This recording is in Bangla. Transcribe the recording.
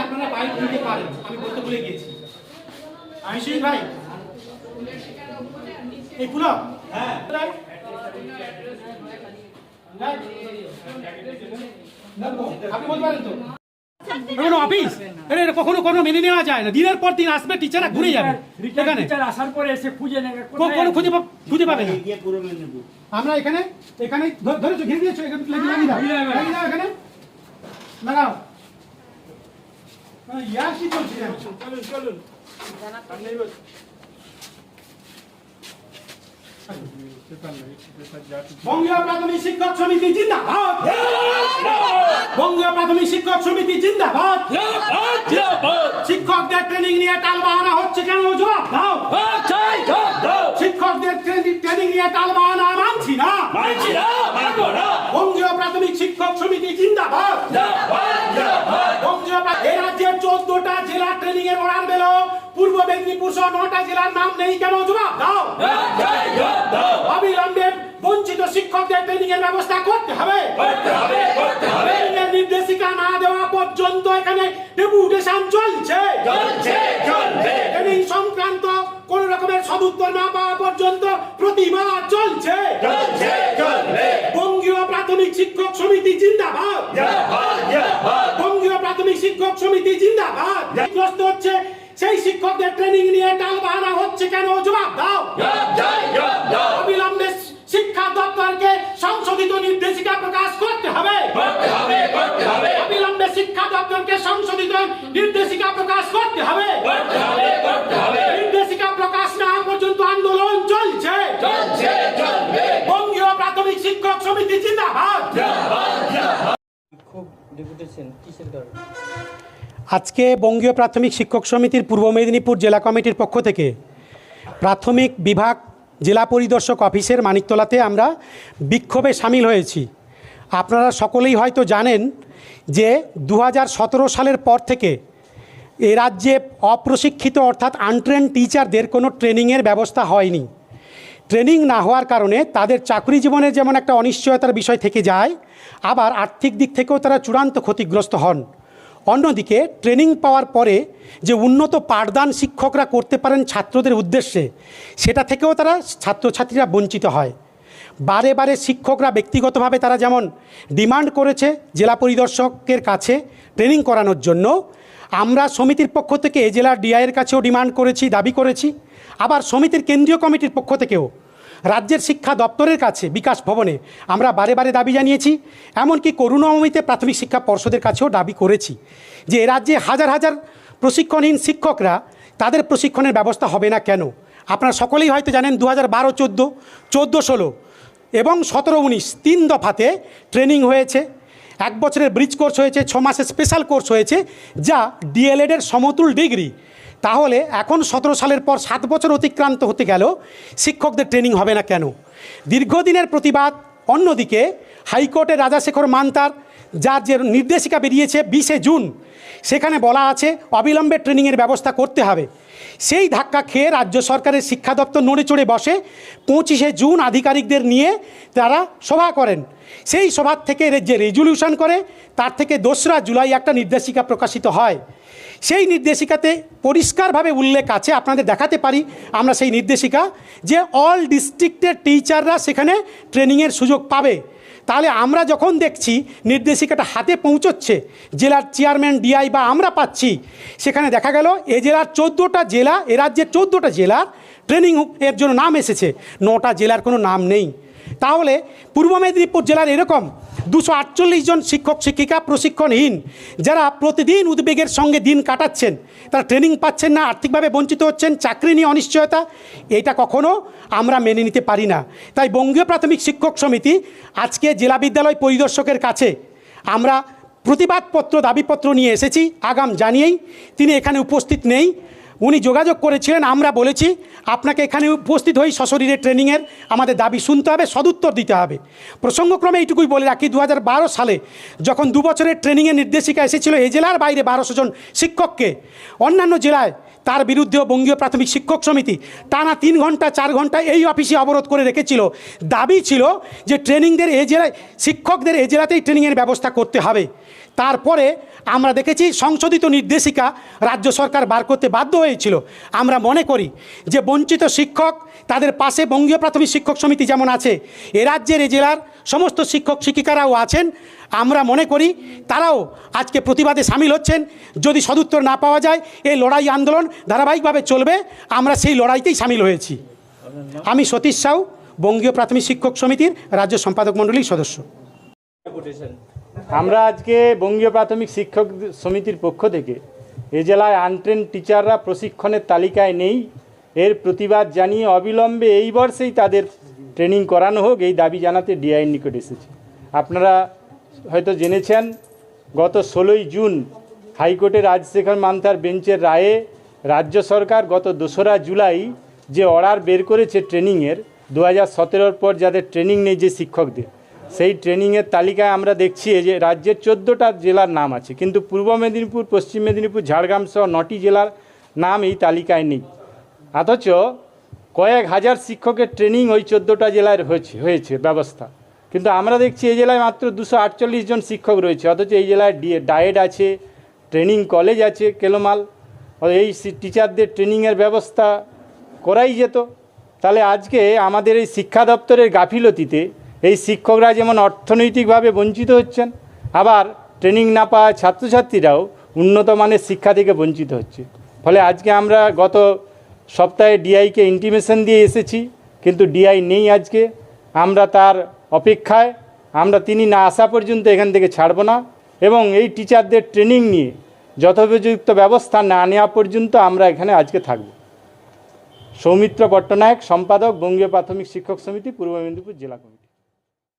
আপনারা বাইক নিতে পারেন, আমি বলতে ভুলে গিয়েছি। আইসিন ভাই এই পুরো হ্যাঁ আপনি বলতে পারেন তো অফিস কখনো কোনো মেনে নেওয়া যায় না। দিনের পর দিন আসবে, টিচাররা ঘুরে যাবে, এখানে আসার পরে এসে খুঁজে নেবে, কোনো খুঁজে পাবে না। আমরা এখানে এখানে ধরেছো, ঘিরে দিয়েছো, এখানে এখানে লাগাও। ইয়ার কি চলছে? চলুন চলুন। বঙ্গীয় প্রাথমিক শিক্ষক সমিতি জিন্দাবাদ, বঙ্গীয় প্রাথমিক শিক্ষক সমিতি জিন্দাবাদ। শিক্ষকদের ট্রেনিং নিয়ে টালবাহানা হচ্ছে কেন? জবাব দাও। শিক্ষকদের ট্রেনিং নিয়ে টালবাহানা মানছি না। বঙ্গীয় প্রাথমিক শিক্ষক সমিতি জিন্দাবাদ। এই রাজ্যের 14টা জেলা ট্রেনিং এর অর্ডার পেল, পূর্ব মেদিনীপুর সহ 9টা জেলার নাম নেই কেন? জবাব দাও। অবিলম্বে বঞ্চিত শিক্ষকদের ট্রেনিং এর ব্যবস্থা করতে হবে। ট্রেনিং এর নির্দেশিকা না দেওয়া পর্যন্ত এখানে ডেপুটেশন চলছে। ট্রেনিং সংক্রান্ত কোন রকমের সদুত্তর না পাওয়া পর্যন্ত প্রতিবাদ চলছে। বঙ্গীয় প্রাথমিক শিক্ষক সমিতি জিন্দাবাদ, বঙ্গীয় প্রাথমিক শিক্ষক সমিতি জিন্দাবাদ। গ্রস্ত হচ্ছে সেই শিক্ষকদের ট্রেনিং নিয়ে টালবাহানা হচ্ছে কেন? জবাব দাও। অবিলম্বে শিক্ষা দপ্তরকে সংশোধিত নির্দেশিকা প্রকাশ করতে হবে। অবিলম্বে শিক্ষা দপ্তরকে সংশোধিত নির্দেশিকা প্রকাশ করতে হবে। নির্দেশিকা প্রকাশ না হওয়া পর্যন্ত আন্দোলন চলছে। বঙ্গীয় প্রাথমিক শিক্ষক সমিতি জিন্দাবাদ। আজকে বঙ্গীয় প্রাথমিক শিক্ষক সমিতির পূর্ব মেদিনীপুর জেলা কমিটির পক্ষ থেকে প্রাথমিক বিভাগ জেলা পরিদর্শক অফিসের মানিকতলাতে আমরা বিক্ষোভে সামিল হয়েছি। আপনারা সকলেই হয়তো জানেন যে 2017 সালের পর থেকে এ রাজ্যে অপ্রশিক্ষিত অর্থাৎ আনট্রেন্ড টিচারদের কোনো ট্রেনিংয়ের ব্যবস্থা হয়নি। ট্রেনিং না হওয়ার কারণে তাদের চাকরি জীবনের যেমন একটা অনিশ্চয়তার বিষয় থেকে যায়, আবার আর্থিক দিক থেকেও তারা চূড়ান্ত ক্ষতিগ্রস্ত হন। অন্যদিকে ট্রেনিং পাওয়ার পরে যে উন্নত পাঠদান শিক্ষকরা করতে পারেন ছাত্রদের উদ্দেশ্যে, সেটা থেকেও তারা ছাত্রছাত্রীরা বঞ্চিত হয়। বারে বারে শিক্ষকরা ব্যক্তিগতভাবে তারা যেমন ডিমান্ড করেছে জেলা পরিদর্শকের কাছে ট্রেনিং করানোর জন্য, আমরা সমিতির পক্ষ থেকে এ জেলার ডিআইয়ের কাছেও ডিমান্ড করেছি, দাবি করেছি। আবার সমিতির কেন্দ্রীয় কমিটির পক্ষ থেকেও রাজ্যের শিক্ষা দপ্তরের কাছে বিকাশ ভবনে আমরা বারে বারে দাবি জানিয়েছি। এমনকি করুণাময়ীতে প্রাথমিক শিক্ষা পর্ষদের কাছেও দাবি করেছি যে এ রাজ্যে হাজার হাজার প্রশিক্ষণহীন শিক্ষকরা, তাদের প্রশিক্ষণের ব্যবস্থা হবে না কেন? আপনারা সকলেই হয়তো জানেন 2012-14, 14-16 এবং 17-19 3 দফাতে ট্রেনিং হয়েছে। 1 বছরের ব্রিজ কোর্স হয়েছে, 6 মাসের স্পেশাল কোর্স হয়েছে, যা ডিএলএডের সমতুল ডিগ্রি। তাহলে এখন 17 সালের পর 7 বছর অতিক্রান্ত হতে গেল, শিক্ষকদের ট্রেনিং হবে না কেন? দীর্ঘদিনের প্রতিবাদ। অন্যদিকে হাইকোর্টের রাজাশেখর মান্তার যার যে নির্দেশিকা বেরিয়েছে 20 জুন, সেখানে বলা আছে অবিলম্বে ট্রেনিংয়ের ব্যবস্থা করতে হবে। সেই ধাক্কা খেয়ে রাজ্য সরকারের শিক্ষা দপ্তর নড়ে চড়ে বসে 25 জুন আধিকারিকদের নিয়ে তারা সভা করেন। সেই সভার থেকে যে রেজলিউশন করে, তার থেকে 2রা জুলাই একটা নির্দেশিকা প্রকাশিত হয়। সেই নির্দেশিকাতে পরিষ্কারভাবে উল্লেখ আছে, আপনাদের দেখাতে পারি আমরা সেই নির্দেশিকা, যে অল ডিস্ট্রিক্টের টিচাররা সেখানে ট্রেনিংয়ের সুযোগ পাবে। তাহলে আমরা যখন দেখছি নির্দেশিকাটা হাতে পৌঁছচ্ছে, জেলার চেয়ারম্যান ডিআই বা আমরা পাচ্ছি, সেখানে দেখা গেল এ জেলার 14টা জেলা, এ রাজ্যের 14টা জেলার ট্রেনিং এর জন্য নাম এসেছে, 9টা জেলার কোনো নাম নেই। তাহলে পূর্ব মেদিনীপুর জেলার এরকম 248 জন শিক্ষক শিক্ষিকা প্রশিক্ষণহীন, যারা প্রতিদিন উদ্বেগের সঙ্গে দিন কাটাচ্ছেন, তারা ট্রেনিং পাচ্ছেন না, আর্থিকভাবে বঞ্চিত হচ্ছেন, চাকরি নিয়ে অনিশ্চয়তা, এটা কখনো আমরা মেনে নিতে পারি না। তাই বঙ্গীয় প্রাথমিক শিক্ষক সমিতি আজকে জেলা বিদ্যালয় পরিদর্শকের কাছে আমরা প্রতিবাদপত্র, দাবিপত্র নিয়ে এসেছি। আগাম জানিয়েই তিনি এখানে উপস্থিত নেই, উনি যোগাযোগ করেছিলেন। আমরা বলেছি আপনাকে এখানে উপস্থিত হই সশরীরে ট্রেনিংয়ের আমাদের দাবি শুনতে হবে, সদুত্তর দিতে হবে। প্রসঙ্গক্রমে এইটুকুই বলে রাখি, 2012 সালে যখন 2 বছরের ট্রেনিংয়ের নির্দেশিকা এসেছিল, এই জেলার বাইরে 1200 জন শিক্ষককে অন্যান্য জেলায় তার বিরুদ্ধেও বঙ্গীয় প্রাথমিক শিক্ষক সমিতি টানা 3 ঘন্টা 4 ঘন্টা এই অফিসে অবরোধ করে রেখেছিল। দাবি ছিল যে ট্রেনিংদের এই জেলায় শিক্ষকদের এই জেলাতেই ট্রেনিংয়ের ব্যবস্থা করতে হবে। তারপরে আমরা দেখেছি সংশোধিত নির্দেশিকা রাজ্য সরকার বার করতে বাধ্য হয়েছিল। আমরা মনে করি যে বঞ্চিত শিক্ষক তাদের পাশে বঙ্গীয় প্রাথমিক শিক্ষক সমিতি যেমন আছে, এ রাজ্যের এ জেলার সমস্ত শিক্ষক শিক্ষিকারাও আছেন। আমরা মনে করি তারাও আজকে প্রতিবাদে সামিল হচ্ছেন। যদি সদুত্তর না পাওয়া যায় এই লড়াই আন্দোলন ধারাবাহিকভাবে চলবে। আমরা সেই লড়াইতেই সামিল হয়েছি। আমি সতীশ সাউ, বঙ্গীয় প্রাথমিক শিক্ষক সমিতির রাজ্য সম্পাদক মণ্ডলীর সদস্য। আমরা আজকে বঙ্গীয় প্রাথমিক শিক্ষক সমিতির পক্ষ থেকে এ জেলায় আনট্রেন্ড টিচাররা প্রশিক্ষণের তালিকায় নেই, এর প্রতিবাদ জানিয়ে অবিলম্বে এই বর্ষেই তাদের ট্রেনিং করানো হোক এই দাবি জানাতে ডিআইয়ের নিকট এসেছি। আপনারা হয়তো জেনেছেন গত 16ই জুন হাইকোর্টের রাজশেখর মান্থার বেঞ্চের রায়ে রাজ্য সরকার গত 2রা জুলাই যে অর্ডার বের করেছে ট্রেনিংয়ের 2017 পর যাদের ট্রেনিং নেই যে শিক্ষকদের, সেই ট্রেনিংয়ের তালিকায় আমরা দেখছি যে রাজ্যের 14টা জেলার নাম আছে, কিন্তু পূর্ব মেদিনীপুর, পশ্চিম মেদিনীপুর, ঝাড়গ্রাম সহ 9টি জেলার নাম এই তালিকায় নেই। অথচ কয়েক হাজার শিক্ষকের ট্রেনিং ওই 14টা জেলায় হয়েছে ব্যবস্থা, কিন্তু আমরা দেখছি এই জেলায় মাত্র 248 জন শিক্ষক রয়েছে। অথচ এই জেলায় ডায়েট আছে, ট্রেনিং কলেজ আছে কেলোমাল। এই টিচারদের ট্রেনিংয়ের ব্যবস্থা করাই যেত। তাহলে আজকে আমাদের এই শিক্ষা দপ্তরের গাফিলতিতে এই শিক্ষকরা যেমন অর্থনৈতিকভাবে বঞ্চিত হচ্ছেন, আবার ট্রেনিং না পাওয়া ছাত্রছাত্রীরাও উন্নত মানের শিক্ষা থেকে বঞ্চিত হচ্ছে। ফলে আজকে আমরা গত সপ্তাহে ডিআইকে ইন্টিমেশন দিয়ে এসেছি, কিন্তু ডিআই নেই আজকে। আমরা তার অপেক্ষায়, আমরা তিনি না আসা পর্যন্ত এখান থেকে ছাড়ব না, এবং এই টিচারদের ট্রেনিং নিয়ে যথোপযুক্ত ব্যবস্থা না নেওয়া পর্যন্ত আমরা এখানে আজকে থাকব। সৌমিত্র পট্টনায়ক, সম্পাদক, বঙ্গীয় প্রাথমিক শিক্ষক সমিতি, পূর্ব মেদিনীপুর জেলা কমিটি।